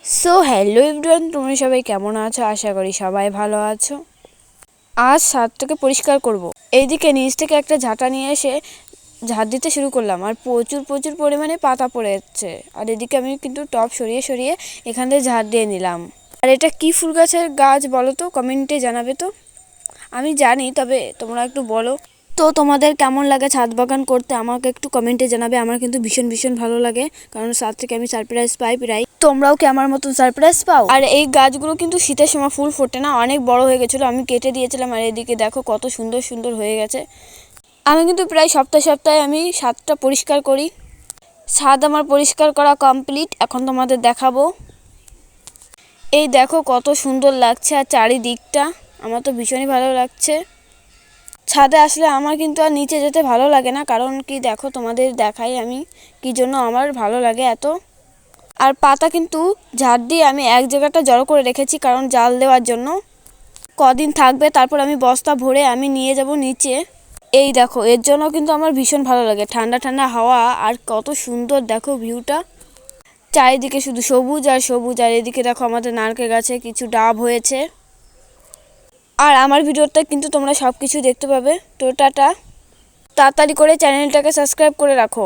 So hello everyone, তোমরা সবাই কেমন আছো? আশা করি সবাই ভালো আছো। আজ ছাদটাকে পরিষ্কার করব। এইদিকে নিচ থেকে একটা ঝাঁটা নিয়ে এসে ঝাড় দিতে শুরু করলাম, আর প্রচুর প্রচুর পরিমাণে পাতা পড়ে যাচ্ছে। আর এদিকে আমি কিন্তু টব সরিয়ে সরিয়ে এখান থেকে ঝাড় দিয়ে নিলাম। আর এটা কি ফুল গাছের গাছ বলো তো, কমেন্টে জানাবে তো। আমি জানি, তবে তোমরা একটু বলো তো তোমাদের কেমন লাগে ছাদ বাগান করতে, আমাকে একটু কমেন্টে জানাবে। আমার কিন্তু ভীষণ ভীষণ ভালো লাগে, কারণ ছাদ থেকে আমি সারপ্রাইজ পাই প্রায়। তোমরাও কি আমার মতন সারপ্রাইজ পাও? আর এই গাছগুলো কিন্তু শীতের সময় ফুল ফোটে না, অনেক বড় হয়ে গেছিলো, আমি কেটে দিয়েছিলাম। আর এদিকে দেখো কত সুন্দর সুন্দর হয়ে গেছে। আমি কিন্তু প্রায় সপ্তাহে সপ্তাহে আমি ছাদটা পরিষ্কার করি। ছাদ আমার পরিষ্কার করা কমপ্লিট, এখন তোমাদের দেখাবো। এই দেখো কত সুন্দর লাগছে, আর চারিদিকটা আমার তো ভীষণই ভালো লাগছে। ছাদে আসলে আমার কিন্তু আর নিচে যেতে ভালো লাগে না, কারণ কি দেখো তোমাদের দেখাই আমি কি জন্য আমার ভালো লাগে এত। আর পাতা কিন্তু ঝাড় দিয়ে আমি এক জায়গাটা জড়ো করে রেখেছি, কারণ জাল দেওয়ার জন্য। কদিন থাকবে, তারপর আমি বস্তা ভরে আমি নিয়ে যাব নিচে। এই দেখো, এর জন্য কিন্তু আমার ভীষণ ভালো লাগে, ঠান্ডা ঠান্ডা হাওয়া, আর কত সুন্দর দেখো ভিউটা। চারিদিকে শুধু সবুজ আর সবুজ। আর এদিকে দেখো আমাদের নারকেল গাছে কিছু ডাব হয়েছে। আর আমার ভিডিওতে কিন্তু তোমরা সব কিছু দেখতে পাবে। তো টাটা, তাড়াতাড়ি করে চ্যানেলটাকে সাবস্ক্রাইব করে রাখো।